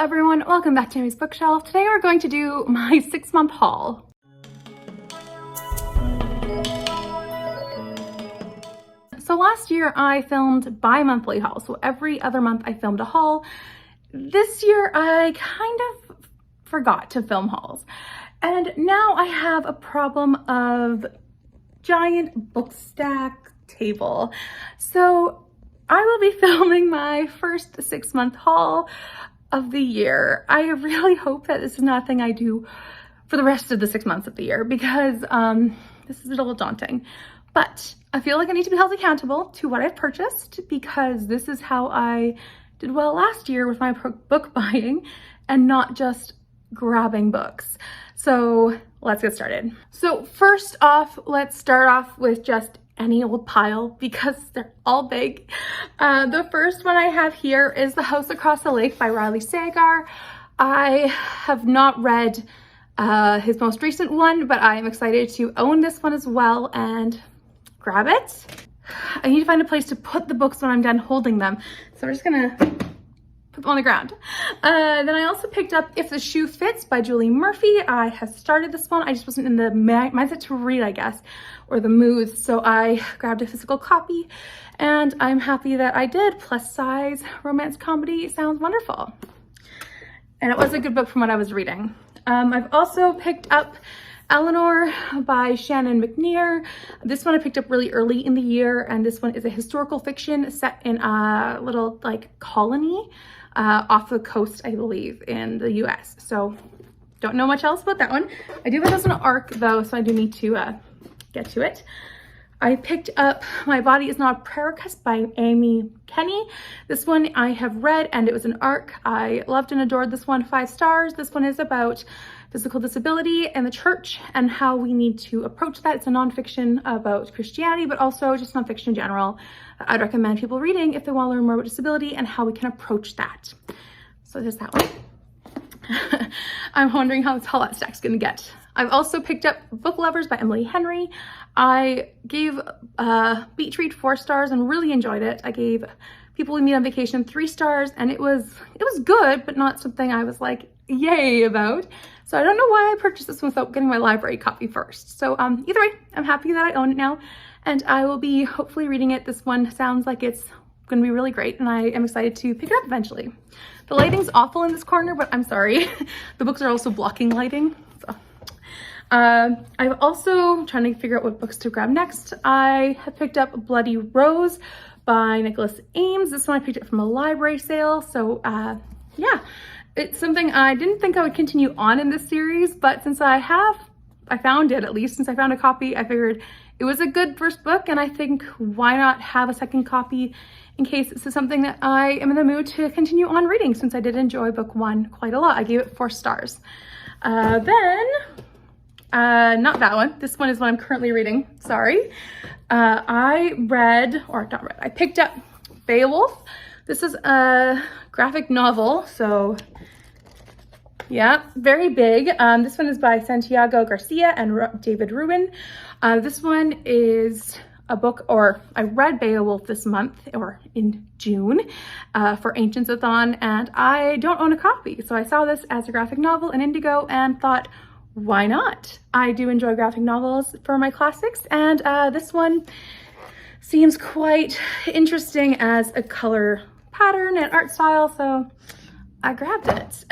everyone, welcome back to Ames Bookshelf. Today we're going to do my 6-month haul. So last year I filmed bi-monthly hauls, so every other month I filmed a haul. This year I kind of forgot to film hauls, and now I have a problem of giant book stack table. So I will be filming my first 6-month haul of the year. I really hope that this is not a thing I do for the rest of the 6 months of the year, because this is a little daunting. But I feel like I need to be held accountable to what I've purchased, because this is how I did well last year with my book buying and not just grabbing books. So let's get started. So first off, let's start off with just any old pile, because they're all big. The first one I have here is The House Across the Lake by Riley Sagar. I have not read his most recent one, but I am excited to own this one as well and grab it. I need to find a place to put the books when I'm done holding them, so I'm just gonna put them on the ground. Then I also picked up If the Shoe Fits by Julie Murphy. I have started this one. I just wasn't in the mindset to read, I guess, or the mood, so I grabbed a physical copy, and I'm happy that I did. Plus size romance comedy sounds wonderful. And it was a good book from what I was reading. I've also picked up Eleanor by Shannon McNear. This one I picked up really early in the year, and this one is a historical fiction set in a little like colony off the coast, I believe, in the US. So don't know much else about that one. I do have this as an arc though, so I do need to get to it. I picked up My Body Is Not a Prayer Request by Amy Kenny. This one I have read, and it was an arc. I loved and adored this one, 5 stars. This one is about physical disability and the church and how we need to approach that. It's a nonfiction about Christianity, but also just nonfiction in general. I'd recommend people reading if they want to learn more about disability and how we can approach that. So there's that one. I'm wondering how this that stack's gonna get. I've also picked up Book Lovers by Emily Henry. I gave Beach Read 4 stars and really enjoyed it. I gave People We Meet on Vacation 3 stars, and it was good, but not something I was like yay about. So I don't know why I purchased this one without getting my library copy first. So either way, I'm happy that I own it now, and I will be hopefully reading it. This one sounds like it's gonna be really great, and I am excited to pick it up eventually. The lighting's awful in this corner, but I'm sorry. The books are also blocking lighting. So. I'm also trying to figure out what books to grab next. I have picked up Bloody Rose by Nicholas Ames. This one I picked up from a library sale. So yeah, it's something I didn't think I would continue on in this series, but since I found it, at least since I found a copy, I figured it was a good first book, and I think why not have a second copy in case this is something that I am in the mood to continue on reading, since I did enjoy book 1 quite a lot. I gave it 4 stars. Not that one. This one is what I'm currently reading. Sorry. I picked up Beowulf. This is a graphic novel, so yeah, very big. This one is by Santiago Garcia and David Ruin. This one is a book, or I read Beowulf this month, or in June, for Ancients-a-thon, and I don't own a copy. So I saw this as a graphic novel in Indigo and thought, why not? I do enjoy graphic novels for my classics, and this one seems quite interesting as a color pattern and art style, so I grabbed it.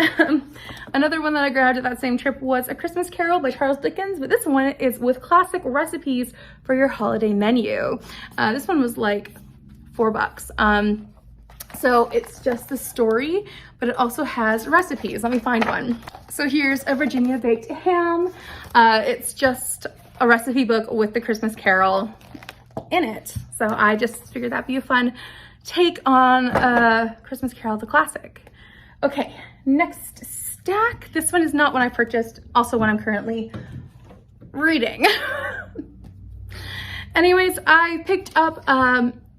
Another one that I grabbed at that same trip was A Christmas Carol by Charles Dickens, but this one is with classic recipes for your holiday menu. This one was like $4. So it's just the story, but it also has recipes. Let me find one. So here's a Virginia baked ham. It's just a recipe book with the Christmas Carol in it. So I just figured that'd be a fun take on Christmas Carol, the classic. Okay, next stack. This one is not one I purchased, also one I'm currently reading. Anyways, I picked up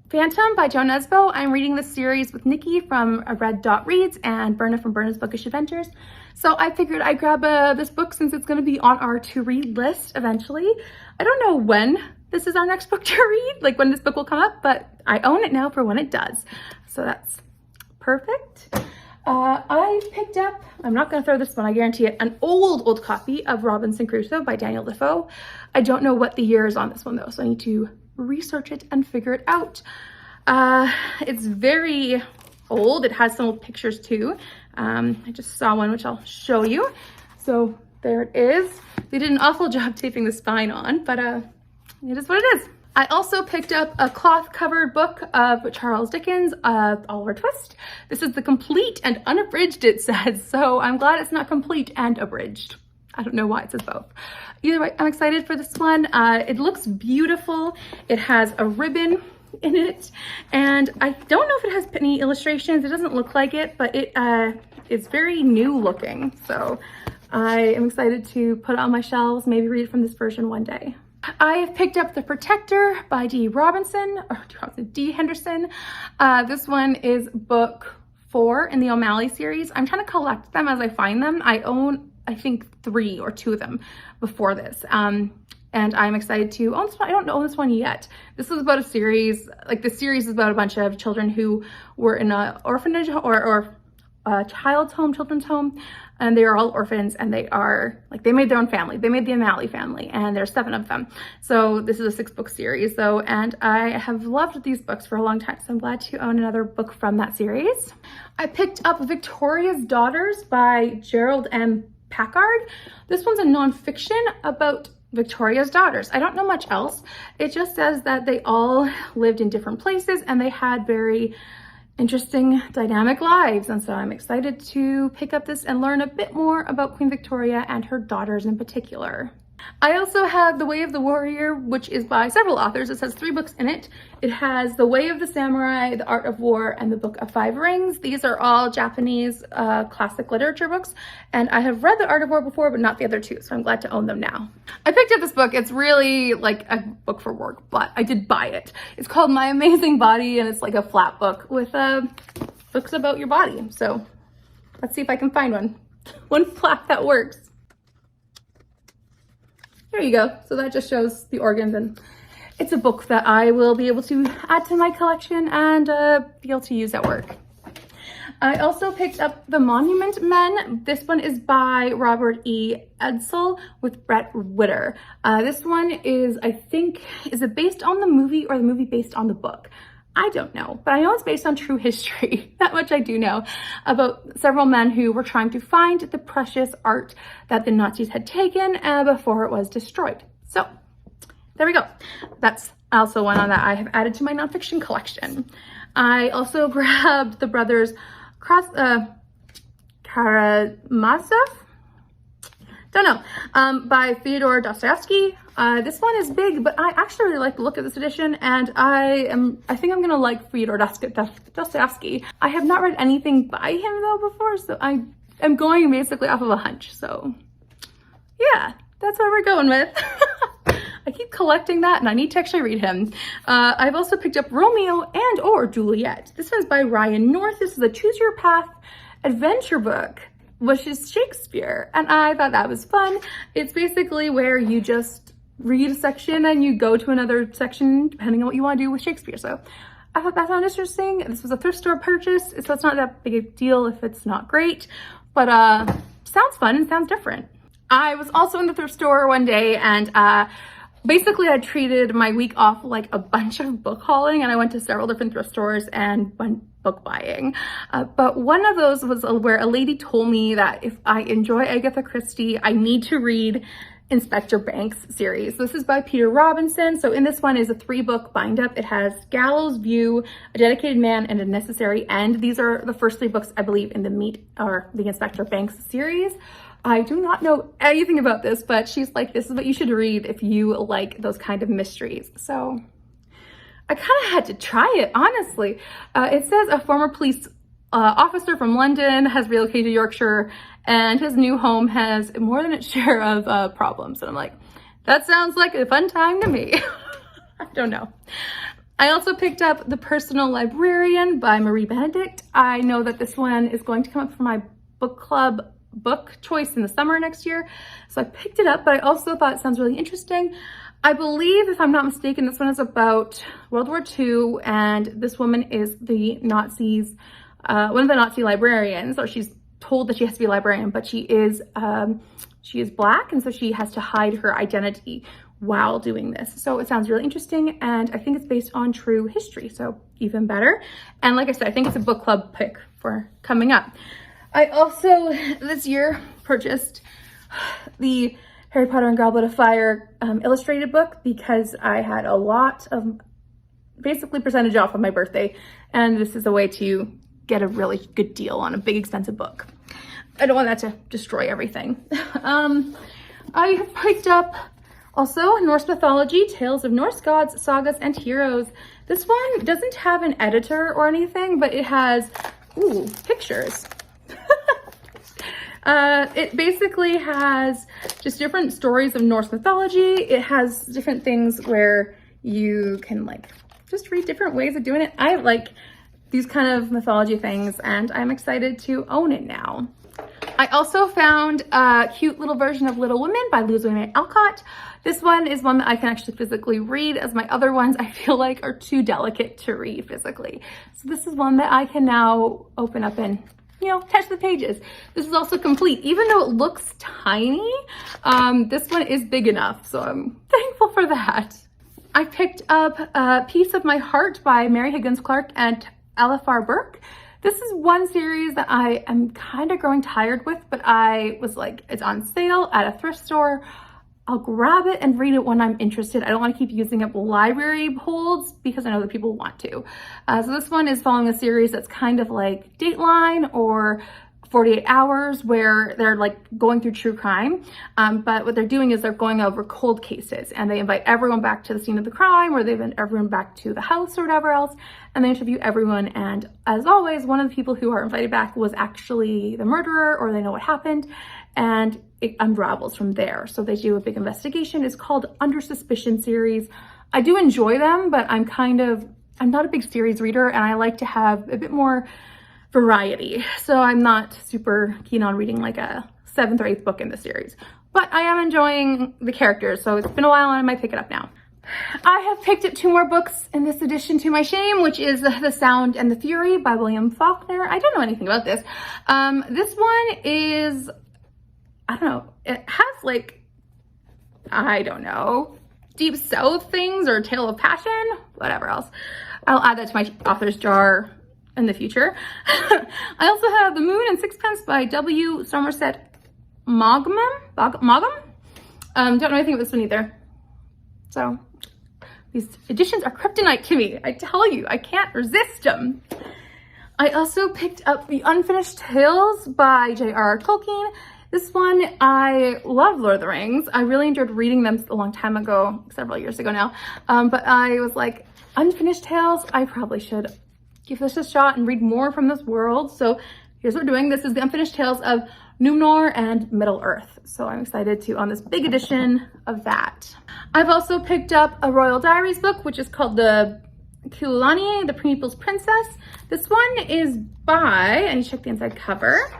Phantom by Joan Nesbo. I'm reading this series with Nikki from Red Dot Reads and Berna from Berna's Bookish Adventures. So I figured I'd grab this book since it's going to be on our to-read list eventually. I don't know when this is our next book to read, like when this book will come up, but I own it now for when it does. So that's perfect. I picked up, I'm not going to throw this one, I guarantee it, an old copy of Robinson Crusoe by Daniel Defoe. I don't know what the year is on this one though, so I need to research it and figure it out. It's very old. It has some old pictures too. I just saw one, which I'll show you. So there it is. They did an awful job taping the spine on, but it is what it is. I also picked up a cloth-covered book of Charles Dickens, Oliver Twist. This is the complete and unabridged, it says, so I'm glad it's not complete and abridged. I don't know why it says both. Either way, I'm excited for this one. It looks beautiful. It has a ribbon in it, and I don't know if it has any illustrations. It doesn't look like it, but it is very new looking. So I am excited to put it on my shelves, maybe read from this version one day. I have picked up The Protector by Dee Robinson, or Dee Henderson. This one is book 4 in the O'Malley series. I'm trying to collect them as I find them. I own, I think, 3 or 2 of them before this. And I'm excited to own this one. I don't own this one yet. This is about a series, like the series is about a bunch of children who were in an orphanage or a child's home, children's home, and they are all orphans, and they are, like, they made their own family. They made the O'Malley family, and there's 7 of them. So this is a 6-book series though, and I have loved these books for a long time, so I'm glad to own another book from that series. I picked up Victoria's Daughters by Gerald M. Packard. This one's a nonfiction about Victoria's daughters. I don't know much else. It just says that they all lived in different places and they had very interesting dynamic lives, and so I'm excited to pick up this and learn a bit more about Queen Victoria and her daughters in particular. I also have The Way of the Warrior, which is by several authors. It has 3 books in it. It has The Way of the Samurai, The Art of War, and The Book of 5 Rings. These are all Japanese classic literature books, and I have read The Art of War before, but not the other 2, so I'm glad to own them now. I picked up this book. It's really like a book for work, but I did buy it. It's called My Amazing Body, and it's like a flat book with books about your body. So let's see if I can find one flat that works. There you go. So that just shows the organs, and it's a book that I will be able to add to my collection and be able to use at work. I also picked up The Monument Men. This one is by Robert E. Exzel with Brett Witter. This one is, I think, is it based on the movie or the movie based on the book? I don't know, but I know it's based on true history. That much I do know, about several men who were trying to find the precious art that the Nazis had taken before it was destroyed. So there we go. That's also one on that I have added to my nonfiction collection. I also grabbed the brothers Karamazov, don't know, by Fyodor Dostoevsky. This one is big, but I actually really like the look of this edition, and I think I'm gonna like Fyodor Dostoevsky. I have not read anything by him though before, so I am going basically off of a hunch. So yeah, that's what we're going with. I keep collecting that, and I need to actually read him. I've also picked up Romeo and or Juliet. This one's by Ryan North. This is a Choose Your Path adventure book, which is Shakespeare, and I thought that was fun. It's basically where you just read a section and you go to another section depending on what you want to do with Shakespeare. So I thought that sounded interesting. This was a thrift store purchase, so it's not that big a deal if it's not great, but sounds fun and sounds different. I was also in the thrift store one day, and basically I treated my week off like a bunch of book hauling, and I went to several different thrift stores and went book buying. But one of those was where a lady told me that if I enjoy Agatha Christie, I need to read Inspector Banks series. This is by Peter Robinson. So in this one is a 3-book bind up. It has Gallows View, A Dedicated Man, and A Necessary End. These are the first 3 books, I believe, in the Inspector Banks series. I do not know anything about this, but she's like, this is what you should read if you like those kind of mysteries. So I kind of had to try it, honestly. It says a former police officer from London has relocated to Yorkshire, and his new home has more than its share of problems. And I'm like, that sounds like a fun time to me. I don't know. I also picked up The Personal Librarian by Marie Benedict. I know that this one is going to come up for my book club book choice in the summer next year, so I picked it up, but I also thought it sounds really interesting. I believe, if I'm not mistaken, this one is about World War II, and this woman is the Nazis' one of the Nazi librarians, or she's told that she has to be a librarian, but she is Black, and so she has to hide her identity while doing this. So it sounds really interesting, and I think it's based on true history, so even better. And like I said, I think it's a book club pick for coming up. I also, this year, purchased the Harry Potter and Goblet of Fire illustrated book because I had a lot of basically percentage off on my birthday, and this is a way to get a really good deal on a big expensive book. I don't want that to destroy everything. I have picked up also Norse Mythology, Tales of Norse Gods, Sagas, and Heroes. This one doesn't have an editor or anything, but it has, ooh, pictures. It basically has just different stories of Norse mythology. It has different things where you can like just read different ways of doing it. I like these kind of mythology things, and I'm excited to own it now. I also found a cute little version of Little Women by Louisa Alcott. This one is one that I can actually physically read, as my other ones I feel like are too delicate to read physically. So this is one that I can now open up and, you know, touch the pages. This is also complete. Even though it looks tiny, this one is big enough, so I'm thankful for that. I picked up A Piece of My Heart by Mary Higgins Clark and Alifar Burke. This is one series that I am kind of growing tired with, but I was like, it's on sale at a thrift store. I'll grab it and read it when I'm interested. I don't want to keep using up library holds because I know that people want to. So this one is following a series that's kind of like Dateline or 48 Hours, where they're like going through true crime. But what they're doing is they're going over cold cases, and they invite everyone back to the scene of the crime, or they invite everyone back to the house or whatever else, and they interview everyone. And as always, one of the people who are invited back was actually the murderer, or they know what happened, and it unravels from there. So they do a big investigation. It's called Under Suspicion series. I do enjoy them, but I'm not a big series reader, and I like to have a bit more variety. So I'm not super keen on reading like a 7th or 8th book in the series, but I am enjoying the characters. So it's been a while and I might pick it up now. I have picked up 2 more books in this edition to my shame, which is The Sound and the Fury by William Faulkner. I don't know anything about this. This one is, I don't know, it has like, I don't know, Deep South things or Tale of Passion, whatever else. I'll add that to my author's jar in the future. I also have The Moon and Sixpence by W. Somerset Maugham. Don't know anything about this one either. So these editions are kryptonite to me. I tell you, I can't resist them. I also picked up The Unfinished Tales by J.R.R. Tolkien. This one, I love Lord of the Rings. I really enjoyed reading them a long time ago, several years ago now. But I was like, Unfinished Tales, I probably should give this a shot and read more from this world. So here's what we're doing. This is The Unfinished Tales of Númenor and Middle-earth. So I'm excited to own this big edition of that. I've also picked up a Royal Diaries book, which is called The Kulani, The People's Princess. This one is by, I need to check the inside cover,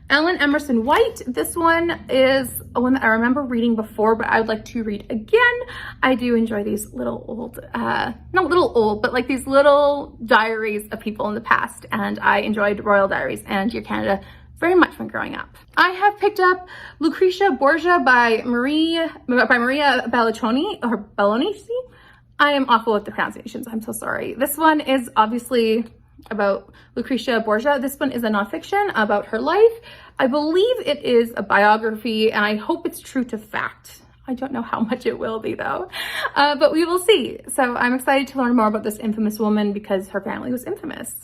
Ellen Emerson White. This one is one that I remember reading before, but I would like to read again. I do enjoy these little old, not little old, but like these little diaries of people in the past. And I enjoyed Royal Diaries and Dear Canada very much when growing up. I have picked up Lucretia Borgia by Maria Bellocchini, or Bellocchini. I am awful with the pronunciations, I'm so sorry. This one is obviously about Lucretia Borgia. This one is a nonfiction about her life. I believe it is a biography, and I hope it's true to fact. I don't know how much it will be though, but we will see. So I'm excited to learn more about this infamous woman because her family was infamous.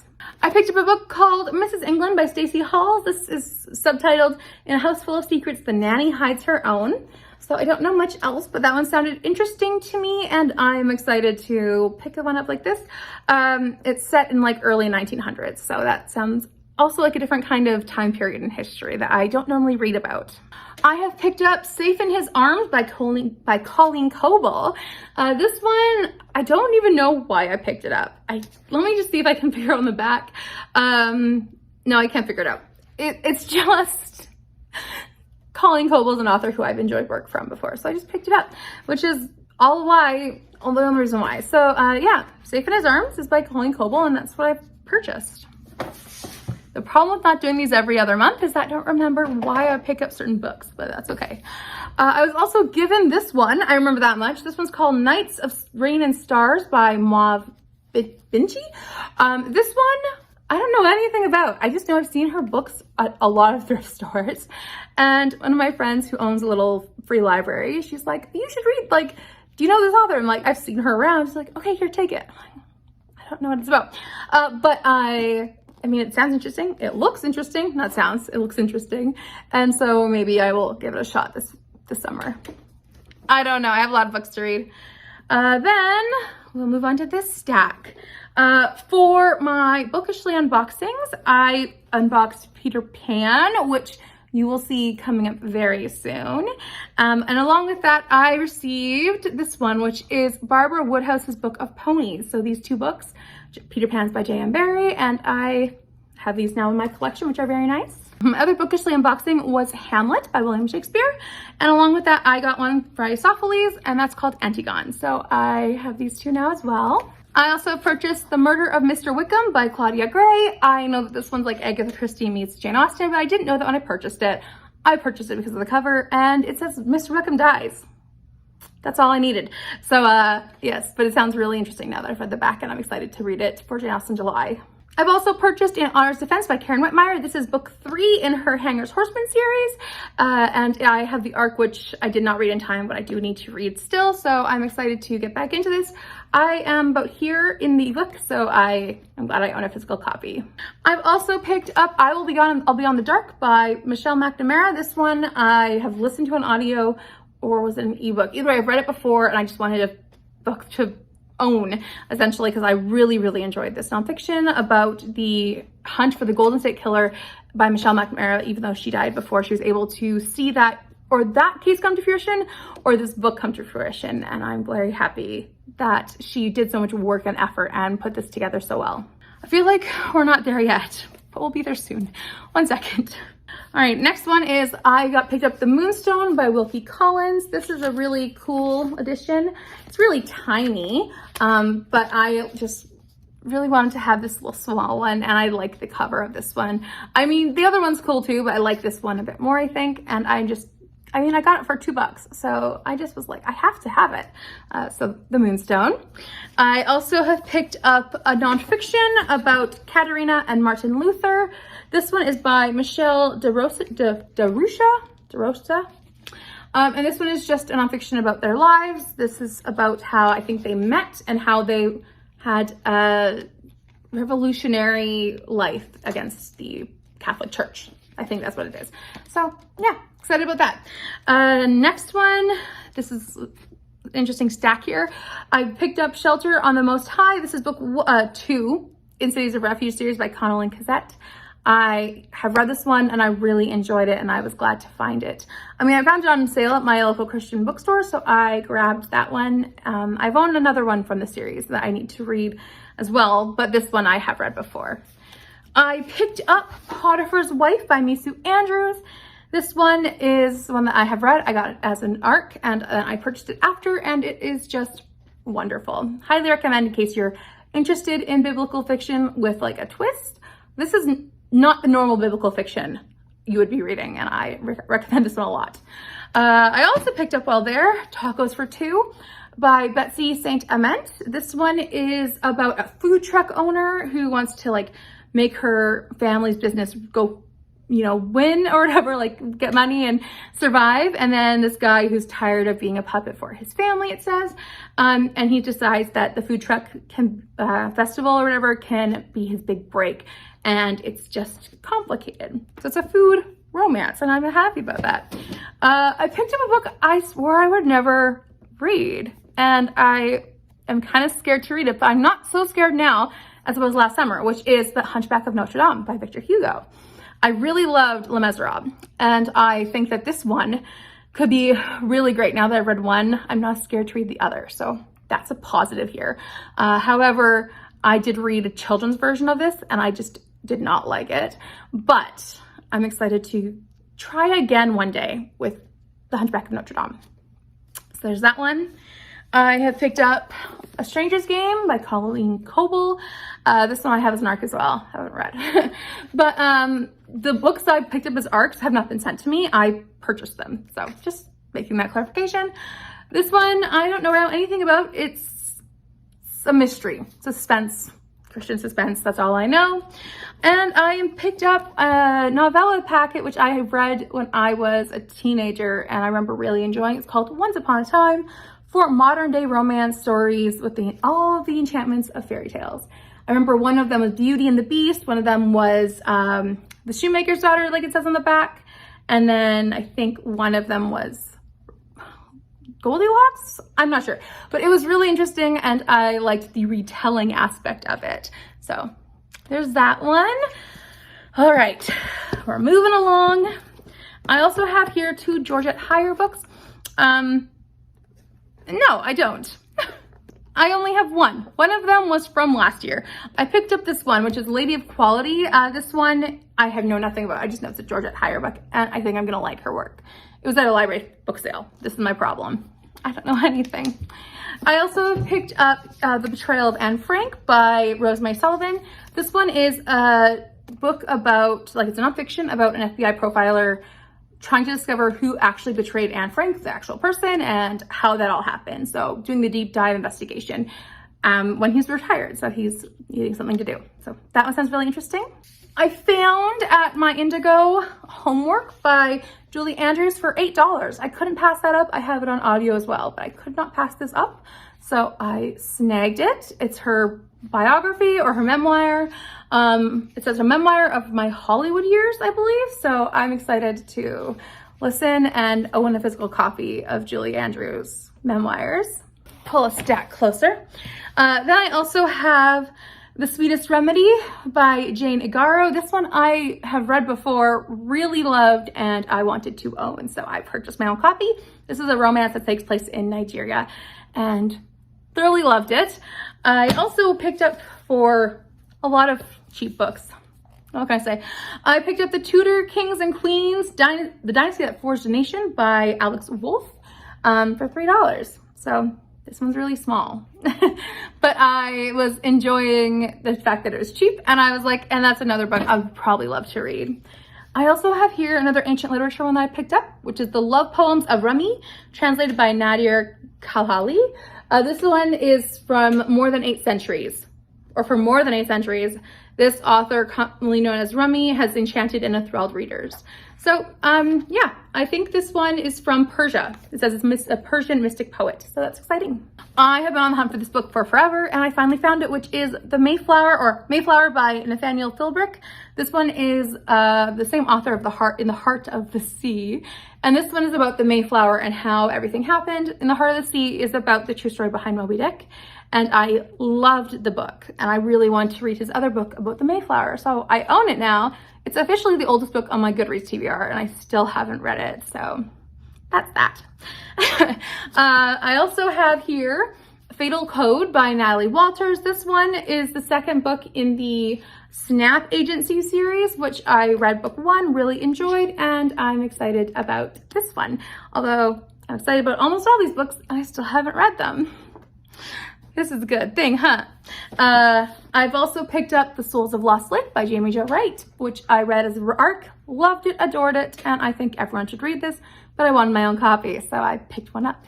I picked up a book called Mrs. England by Stacy Hall. This is subtitled In a House Full of Secrets, The Nanny Hides Her Own. So I don't know much else, but that one sounded interesting to me, and I'm excited to pick one up like this. It's set in like early 1900s, so that sounds also like a different kind of time period in history that I don't normally read about. I have picked up Safe in His Arms by Colleen Coble. This one, I don't even know why I picked it up. Let me just see if I can figure out on the back. No, I can't figure it out. It's just Colleen Coble is an author who I've enjoyed work from before, so I just picked it up, which is the only reason why. So yeah, Safe in His Arms is by Colleen Coble, and that's what I purchased. The problem with not doing these every other month is that I don't remember why I pick up certain books, but that's okay. I was also given this one. I remember that much. This one's called Nights of Rain and Stars by Mauve Vinci. This one, I don't know anything about. I just know I've seen her books at a lot of thrift stores. And one of my friends who owns a little free library, she's like, you should read, like, do you know this author? I'm like, I've seen her around. She's like, okay, here, take it. I'm like, I don't know what it's about. But I mean, it sounds interesting. It looks interesting. Not sounds, it looks interesting. And so maybe I will give it a shot this summer. I don't know. I have a lot of books to read. Then we'll move on to this stack. For my bookishly unboxings, I unboxed Peter Pan, which you will see coming up very soon. And along with that, I received this one, which is Barbara Woodhouse's Book of Ponies. So these two books, Peter Pan's by J.M. Barrie, and I have these now in my collection, which are very nice. My other bookishly unboxing was Hamlet by William Shakespeare. And along with that, I got one by Sophocles, and that's called Antigone. So I have these two now as well. I also purchased The Murder of Mr. Wickham by Claudia Gray. I know that this one's like Agatha Christie meets Jane Austen, but I didn't know that when I purchased it. I purchased it because of the cover, and it says Mr. Wickham dies. That's all I needed. So yes, but it sounds really interesting now that I've read the back, and I'm excited to read it for Jane Austen July. I've also purchased In Honor's Defense by Karen Whitmire. This is book 3 in her Hanger's Horseman series. And I have the arc, which I did not read in time, but I do need to read still. So I'm excited to get back into this. I am about here in the book, so I'm glad I own a physical copy. I've also picked up I'll Be on the Dark by Michelle McNamara. This one I have listened to an audio, or was it an ebook? Either way, I've read it before and I just wanted a book to own, essentially, because I really, really enjoyed this nonfiction about the hunt for the Golden State Killer by Michelle McNamara, even though she died before she was able to see that, or that case come to fruition, or this book come to fruition. And I'm very happy that she did so much work and effort and put this together so well. I feel like we're not there yet, but we'll be there soon. One second. All right, next one is I picked up The Moonstone by Wilkie Collins. This is a really cool edition. It's really tiny, but I just really wanted to have this little small one, and I like the cover of this one. I mean, the other one's cool too, but I like this one a bit more, I think. And I got it for $2, so I just was like, I have to have it. So The Moonstone. I also have picked up a nonfiction about Katerina and Martin Luther. This one is by Michelle DeRosa. And this one is just a nonfiction about their lives. This is about how I think they met and how they had a revolutionary life against the Catholic Church. I think that's what it is. So yeah, excited about that. Next one, this is an interesting stack here. I picked up Shelter on the Most High. This is book 2 in Cities of Refuge series by Connell and Cassette. I have read this one and I really enjoyed it, and I was glad to find it. I mean, I found it on sale at my local Christian bookstore, so I grabbed that one. I've owned another one from the series that I need to read as well, but this one I have read before. I picked up Potiphar's Wife by Misu Andrews. This one is one that I have read. I got it as an ARC, and I purchased it after, and it is just wonderful. Highly recommend in case you're interested in biblical fiction with like a twist. This is not the normal biblical fiction you would be reading, and I recommend this one a lot. I also picked up while there Tacos for Two by Betsy St. Amant. This one is about a food truck owner who wants to like make her family's business go, you know, win or whatever, like get money and survive. And then this guy who's tired of being a puppet for his family, it says, and he decides that the food truck festival or whatever can be his big break. And it's just complicated. So it's a food romance, and I'm happy about that. I picked up a book I swore I would never read, and I am kind of scared to read it, but I'm not so scared now as I was last summer, which is The Hunchback of Notre Dame by Victor Hugo. I really loved Les Miserables, and I think that this one could be really great. Now that I've read one, I'm not scared to read the other, so that's a positive here. However, I did read a children's version of this, and I just did not like it, but I'm excited to try again one day with The Hunchback of Notre Dame. So there's that one. I have picked up A Stranger's Game by Colleen Coble. This one I have as an ARC as well. I haven't read. But the books I picked up as ARCs have not been sent to me. I purchased them. So just making that clarification. This one I don't know anything about. It's a mystery, suspense, Christian suspense. That's all I know. And I picked up a novella packet, which I have read when I was a teenager and I remember really enjoying. It's called Once Upon a Time, for modern day romance stories with all of the enchantments of fairy tales. I remember one of them was Beauty and the Beast. One of them was The Shoemaker's Daughter, like it says on the back. And then I think one of them was Goldilocks? I'm not sure. But it was really interesting and I liked the retelling aspect of it. So there's that one. All right, we're moving along. I also have here 2 Georgette Heyer books. No, I don't. I only have one. One of them was from last year. I picked up this one, which is Lady of Quality. This one I have know nothing about. I just know it's a Georgette Heyer book, and I think I'm gonna like her work. It was at a library book sale. This is my problem. I don't know anything. I also picked up The Betrayal of Anne Frank by Rosemary Sullivan. This one is a book about, like, it's a nonfiction about an FBI profiler trying to discover who actually betrayed Anne Frank, the actual person, and how that all happened. So doing the deep dive investigation when he's retired. So he's needing something to do. So that one sounds really interesting. I found at my Indigo Homework by Julie Andrews for $8. I couldn't pass that up. I have it on audio as well, but I could not pass this up. So I snagged it. It's her biography or her memoir. It says a memoir of my Hollywood years, I believe. So I'm excited to listen and own a physical copy of Julie Andrews' memoirs. Pull a stack closer. Then I also have The Sweetest Remedy by Jane Igaro. This one I have read before, really loved, and I wanted to own, so I purchased my own copy. This is a romance that takes place in Nigeria, and thoroughly loved it. I also picked up, for a lot of cheap books, what can I say? I picked up The Tudor Kings and Queens, The Dynasty That Forged a Nation by Alex Wolff for $3. So this one's really small, but I was enjoying the fact that it was cheap, and I was like, and that's another book I would probably love to read. I also have here another ancient literature one that I picked up, which is The Love Poems of Rumi, translated by Nadir Khalali. This one is from more than 8 centuries, or for more than 8 centuries. This author, commonly known as Rumi, has enchanted and enthralled readers. So, yeah, I think this one is from Persia. It says it's a Persian mystic poet, so that's exciting. I have been on the hunt for this book for forever, and I finally found it, which is The Mayflower, or Mayflower by Nathaniel Philbrick. This one is the same author of In the Heart of the Sea, and this one is about the Mayflower and how everything happened. In the Heart of the Sea is about the true story behind Moby Dick, and I loved the book, and I really want to read his other book about the Mayflower, so I own it now. It's officially the oldest book on my Goodreads TBR, and I still haven't read it, so that's that. I also have here Fatal Code by Natalie Walters. This one is the second book in the Snap Agency series, which I read book 1, really enjoyed, and I'm excited about this one. Although I'm excited about almost all these books, and I still haven't read them. This is a good thing, huh? I've also picked up The Souls of Lost Lake by Jamie Jo Wright, which I read as an ARC, loved it, adored it, and I think everyone should read this, but I wanted my own copy, so I picked one up.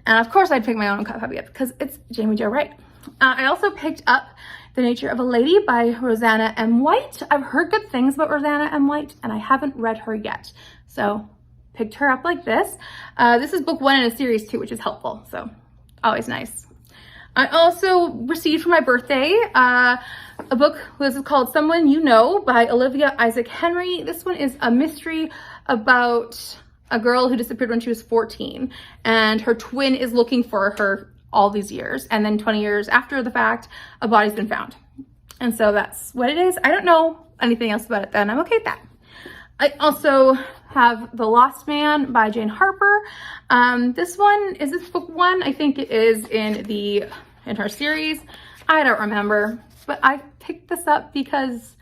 And of course I'd pick my own copy up because it's Jamie Jo Wright. I also picked up The Nature of a Lady by Rosanna M. White. I've heard good things about Rosanna M. White, and I haven't read her yet, so picked her up like this. This is book 1 in a series too, which is helpful, so always nice. I also received for my birthday a book. This is called Someone You Know by Olivia Isaac Henry. This one is a mystery about a girl who disappeared when she was 14, and her twin is looking for her all these years, and then 20 years after the fact, a body's been found. And so that's what it is. I don't know anything else about it, then I'm okay with that. I also have The Lost Man by Jane Harper. This one, is this book 1? I think it is in her series. I don't remember, but I picked this up because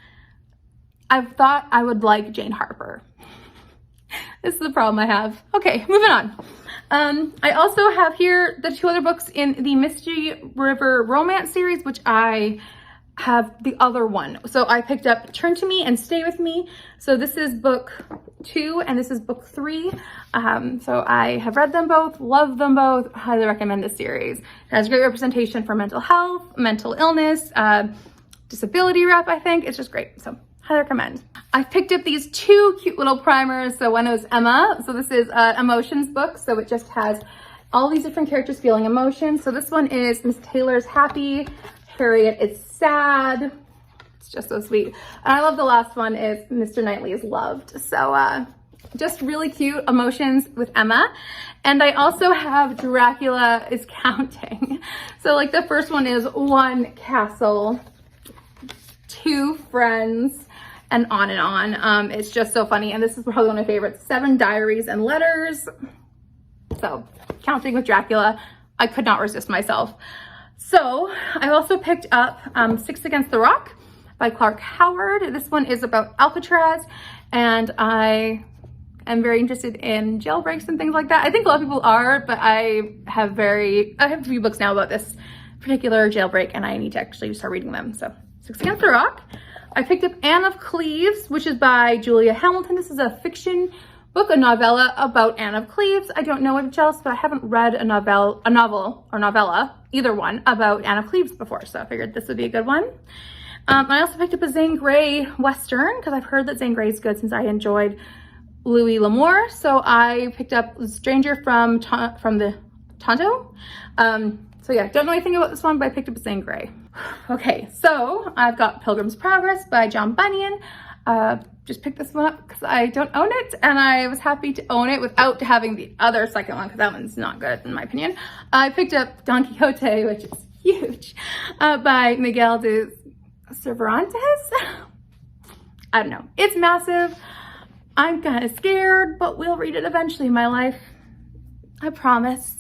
I thought I would like Jane Harper. This is the problem I have. Okay, moving on. I also have here the 2 other books in the Mystery River romance series, which I have the other one. So I picked up Turn to Me and Stay With Me. So this is book 2 and this is book 3. So I have read them both, love them both, highly recommend this series. It has great representation for mental health, mental illness, disability rep, I think. It's just great. So highly recommend. I picked up these 2 cute little primers. So one was Emma. So this is an emotions book. So it just has all these different characters feeling emotions. So this one is Miss Taylor's happy, Harriet is sad. It's just so sweet. And I love the last one is Mr. Knightley is loved. So just really cute emotions with Emma. And I also have Dracula is Counting. So like the first one is 1 castle, 2 friends, and on and on. It's just so funny. And this is probably one of my favorites, 7 diaries and letters. So Counting with Dracula, I could not resist myself. So I also picked up 6 Against the Rock by Clark Howard. This one is about Alcatraz, and I am very interested in jailbreaks and things like that. I think a lot of people are, but I have a few books now about this particular jailbreak, and I need to actually start reading them. So 6 Against the Rock. I picked up Anne of Cleves, which is by Julia Hamilton. This is a fiction book, a novella about Anne of Cleves. I don't know much else, but I haven't read a novel or novella, either one, about Anne of Cleves before, so I figured this would be a good one. I also picked up a Zane Grey Western, because I've heard that Zane Grey is good since I enjoyed Louis L'Amour, so I picked up Stranger from the Tonto. So yeah, don't know anything about this one, but I picked up Zane Grey. Okay, so I've got Pilgrim's Progress by John Bunyan. Just picked this one up because I don't own it, and I was happy to own it without having the other second one because that one's not good in my opinion. I picked up Don Quixote, which is huge, by Miguel de Cervantes. I don't know. It's massive. I'm kind of scared, but we'll read it eventually in my life. I promise.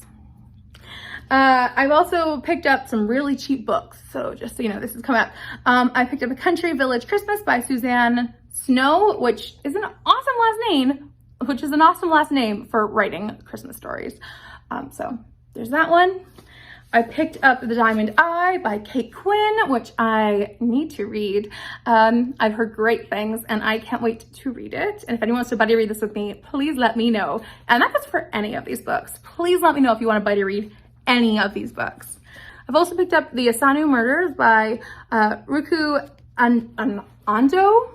I've also picked up some really cheap books. So just so you know, this is coming up. I picked up A Country Village Christmas by Suzanne Snow, which is an awesome last name for writing Christmas stories. So there's that one. I picked up The Diamond Eye by Kate Quinn, which I need to read. I've heard great things and I can't wait to read it. And if anyone wants to buddy read this with me, please let me know. And that goes for any of these books. Please let me know if you want to buddy read any of these books. I've also picked up The Asanu Murders by Ruku Ando.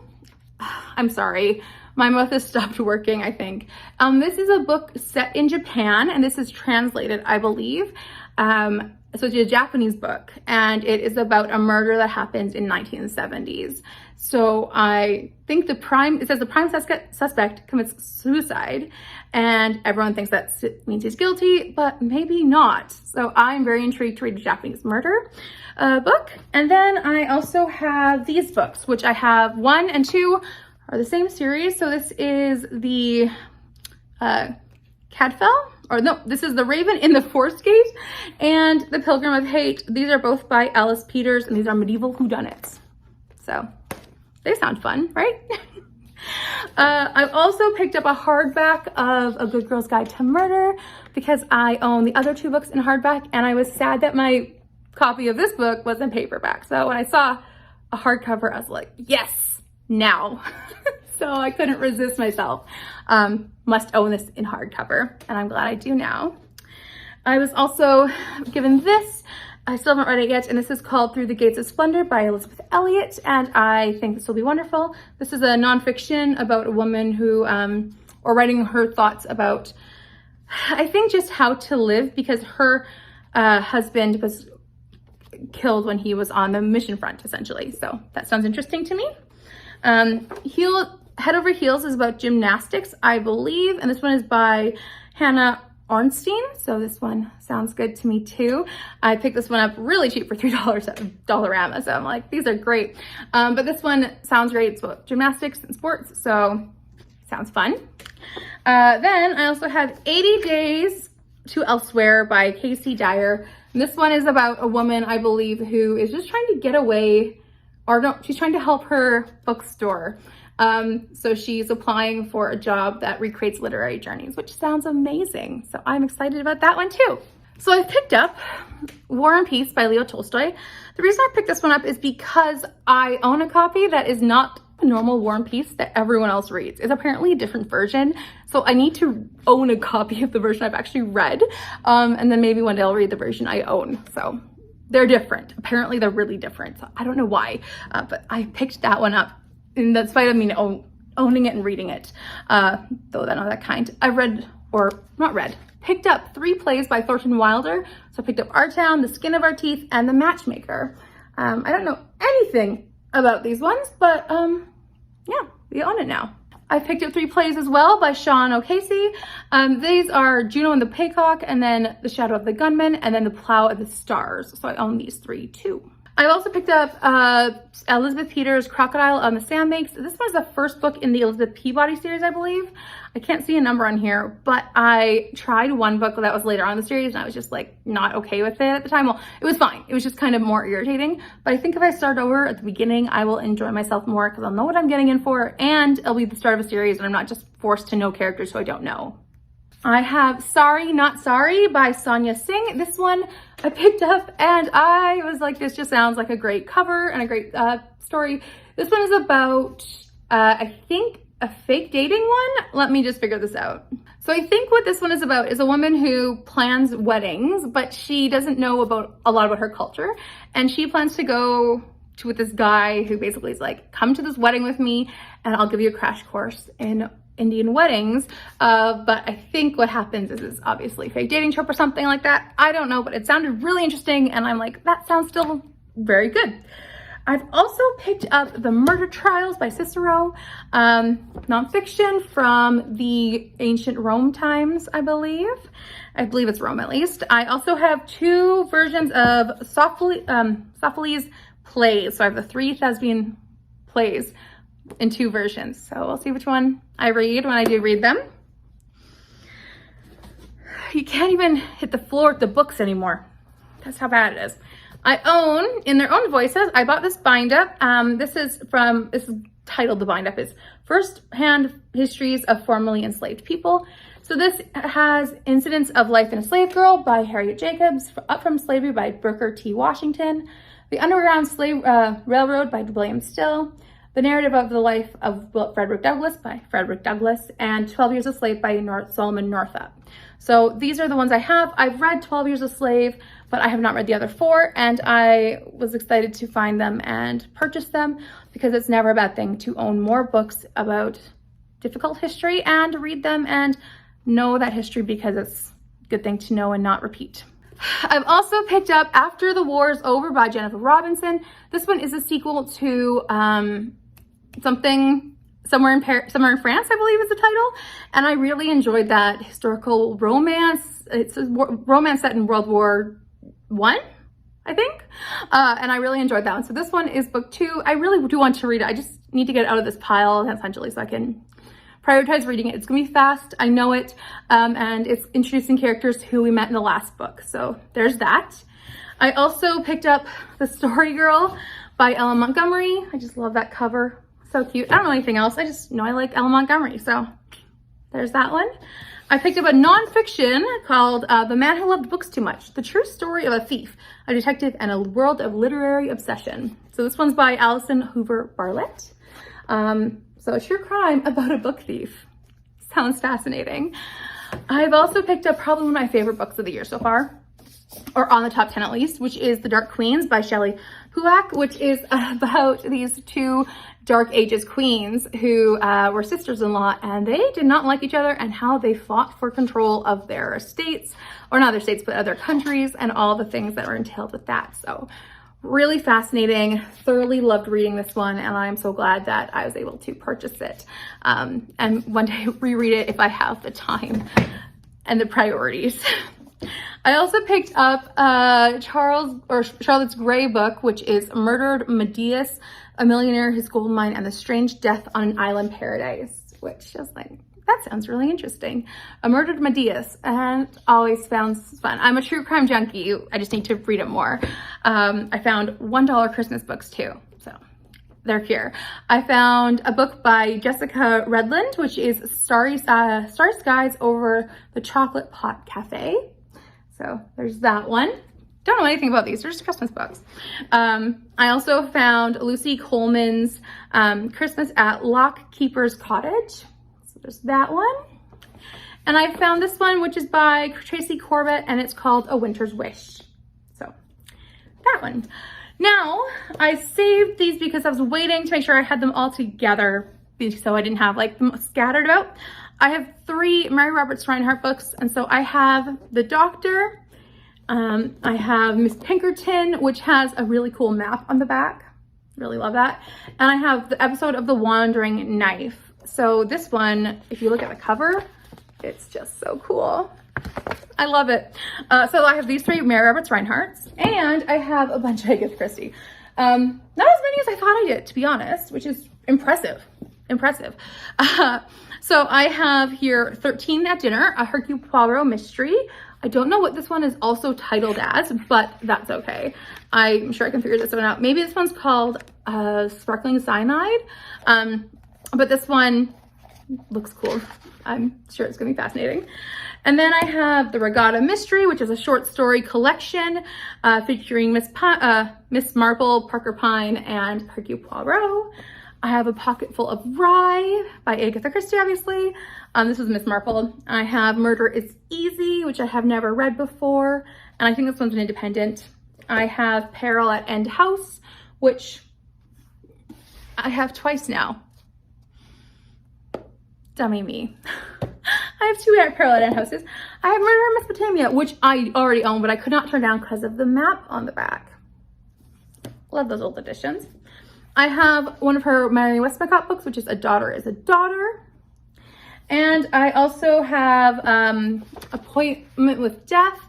I'm sorry, my mouth has stopped working, I think. This is a book set in Japan, and this is translated, I believe. So it's a Japanese book, and it is about a murder that happened in 1970s. So I think it says the prime suspect commits suicide, and everyone thinks that means he's guilty, but maybe not. So I'm very intrigued to read a Japanese murder book. And then I also have these books, which I have 1 and 2 are the same series. So this is the Cadfael, or no, this is The Raven in the Forest Gate and The Pilgrim of Hate. These are both by Alice Peters, and these are medieval whodunits. So they sound fun, right? I've also picked up a hardback of A Good Girl's Guide to Murder because I own the other 2 books in hardback, and I was sad that my copy of this book was in paperback. So when I saw a hardcover, I was like, yes, now. So I couldn't resist myself. Must own this in hardcover, and I'm glad I do now. I was also given this. I still haven't read it yet, and this is called Through the Gates of Splendor by Elizabeth Elliot, and I think this will be wonderful. This is a nonfiction about a woman who, or writing her thoughts about, I think, just how to live, because her husband was killed when he was on the mission front, essentially. So that sounds interesting to me. Head Over Heels is about gymnastics, I believe, and this one is by Hannah Ornstein, so this one sounds good to me too. I picked this one up really cheap for $3 at Dollarama, so I'm like, these are great. But this one sounds great. It's about gymnastics and sports, so sounds fun. Then I also have 80 Days to Elsewhere by Casey Dyer. And this one is about a woman, I believe, who is just trying to get away, or no, she's trying to help her bookstore So she's applying for a job that recreates literary journeys, which sounds amazing. So I'm excited about that one too. So I picked up War and Peace by Leo Tolstoy. The reason I picked this one up is because I own a copy that is not a normal War and Peace that everyone else reads. It's apparently a different version. So I need to own a copy of the version I've actually read. And then maybe one day I'll read the version I own. So they're different. Apparently they're really different. So I don't know why, but I picked that one up in spite of me owning it and reading it. Though they're not that kind. Picked up 3 plays by Thornton Wilder. So I picked up Our Town, The Skin of Our Teeth, and The Matchmaker. I don't know anything about these ones, but yeah, we own it now. I picked up 3 plays as well by Sean O'Casey. These are Juno and the Paycock, and then The Shadow of the Gunman, and then The Plow of the Stars. So I own these 3 too. I also picked up Elizabeth Peters' Crocodile on the Sandbanks. This was the first book in the Elizabeth Peabody series, I believe. I can't see a number on here, but I tried one book that was later on in the series and I was just like not okay with it at the time. Well, it was fine. It was just kind of more irritating. But I think if I start over at the beginning, I will enjoy myself more because I'll know what I'm getting in for and it'll be the start of a series and I'm not just forced to know characters who I don't know. I have Sorry Not Sorry by Sonia Singh. This one I picked up and I was like, this just sounds like a great cover and a great story. This one is about, I think, a fake dating one. Let me just figure this out. So I think what this one is about is a woman who plans weddings, but she doesn't know a lot about her culture. And she plans to go with this guy who basically is like, come to this wedding with me and I'll give you a crash course in Indian weddings. But I think what happens is it's obviously fake dating trope or something like that. I don't know, but it sounded really interesting. And I'm like, that sounds still very good. I've also picked up The Murder Trials by Cicero, nonfiction from the ancient Rome times, I believe. I believe it's Rome at least. I also have 2 versions of Sophocles' plays. So I have the 3 thespian plays in 2 versions. So we'll see which one I read when I do read them. You can't even hit the floor with the books anymore. That's how bad it is. I own, in their own voices, I bought this bind-up. This is titled, the bind-up is First-Hand Histories of Formerly Enslaved People. So this has Incidents of Life in a Slave Girl by Harriet Jacobs, Up from Slavery by Booker T. Washington, The Underground Slave Railroad by William Still, The Narrative of the Life of Frederick Douglass by Frederick Douglass, and 12 Years a Slave by Solomon Northup. So these are the ones I have. I've read 12 Years a Slave, but I have not read the other 4, and I was excited to find them and purchase them because it's never a bad thing to own more books about difficult history and read them and know that history because it's a good thing to know and not repeat. I've also picked up After the War is Over by Jennifer Robinson. This one is a sequel to Somewhere in France, I believe is the title. And I really enjoyed that historical romance. It's a romance set in World War I, I think. And I really enjoyed that one. So this one is book 2. I really do want to read it. I just need to get it out of this pile essentially so I can prioritize reading it. It's gonna be fast, I know it. And it's introducing characters who we met in the last book. So there's that. I also picked up The Story Girl by Ellen Montgomery. I just love that cover. So cute. I don't know anything else. I just know I like Ellen Montgomery. So there's that one. I picked up a nonfiction called The Man Who Loved Books Too Much, The True Story of a Thief, a Detective, and a World of Literary Obsession. So this one's by Alison Hoover Bartlett. So a true crime about a book thief. Sounds fascinating. I've also picked up probably one of my favorite books of the year so far, or on the top 10 at least, which is The Dark Queens by Shelley Huack, which is about these 2 Dark Ages queens who were sisters-in-law, and they did not like each other, and how they fought for control of their estates, or not their states, but other countries, and all the things that were entailed with that. So really fascinating. Thoroughly loved reading this one, and I'm so glad that I was able to purchase it and one day reread it if I have the time and the priorities. I also picked up Charlotte's Gray book, which is Murdered Medeus, a Millionaire, His Gold Mine, and the Strange Death on an Island Paradise, which is like, that sounds really interesting. A Murdered Medeus, and always sounds fun. I'm a true crime junkie. I just need to read it more. I found $1 Christmas books too. So they're here. I found a book by Jessica Redland, which is Starry Skies Over the Chocolate Pot Cafe. So there's that one. Don't know anything about these, they're just Christmas books. I also found Lucy Coleman's Christmas at Lockkeeper's Cottage. So there's that one. And I found this one, which is by Tracy Corbett, and it's called A Winter's Wish. So that one. Now, I saved these because I was waiting to make sure I had them all together so I didn't have like them scattered about. I have 3 Mary Roberts Rinehart books, and so I have The Doctor, I have Miss Pinkerton, which has a really cool map on the back. Really love that. And I have the episode of The Wandering Knife. So this one, if you look at the cover, it's just so cool. I love it. So I have these 3 Mary Roberts Rineharts, and I have a bunch of Agatha Christie. Not as many as I thought I did, to be honest, which is impressive. So I have here 13 at Dinner, a Hercule Poirot mystery. I don't know what this one is also titled as, but that's okay. I'm sure I can figure this one out. Maybe this one's called Sparkling Cyanide, but this one looks cool. I'm sure it's gonna be fascinating. And then I have The Regatta Mystery, which is a short story collection featuring Miss Marple, Parker Pine, and Hercule Poirot. I have A Pocketful of Rye by Agatha Christie, obviously. This is Miss Marple. I have Murder is Easy, which I have never read before, and I think this one's an independent. I have Peril at End House, which I have twice now. Dummy me. I have 2 Peril at End Houses. I have Murder in Mesopotamia, which I already own, but I could not turn down because of the map on the back. Love those old editions. I have one of her Mary Westmacott books, which is A Daughter is a Daughter. And I also have Appointment with Death,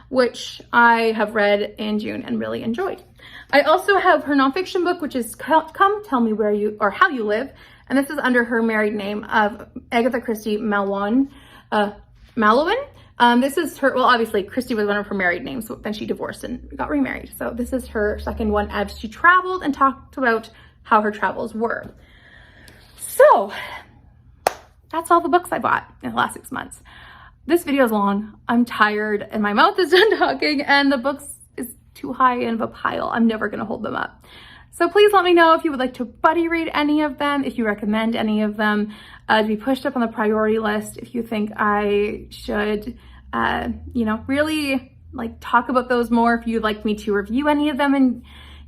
which I have read in June and really enjoyed. I also have her nonfiction book, which is Come Tell Me Where You or How You Live. And this is under her married name of Agatha Christie Malouin. This is her, well, obviously Christie was one of her married names, so then she divorced and got remarried. So this is her second one as she traveled and talked about how her travels were. So that's all the books I bought in the last 6 months. This video is long. I'm tired and my mouth is done talking and the books is too high of a pile. I'm never gonna hold them up. So please let me know if you would like to buddy read any of them, if you recommend any of them to be pushed up on the priority list, if you think I should, really like talk about those more, if you'd like me to review any of them and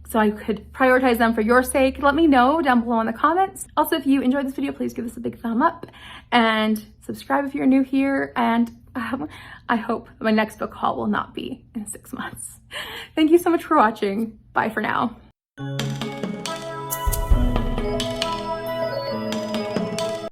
so I could prioritize them for your sake, let me know down below in the comments. Also, if you enjoyed this video, please give this a big thumb up and subscribe if you're new here. And I hope my next book haul will not be in 6 months. Thank you so much for watching. Bye for now.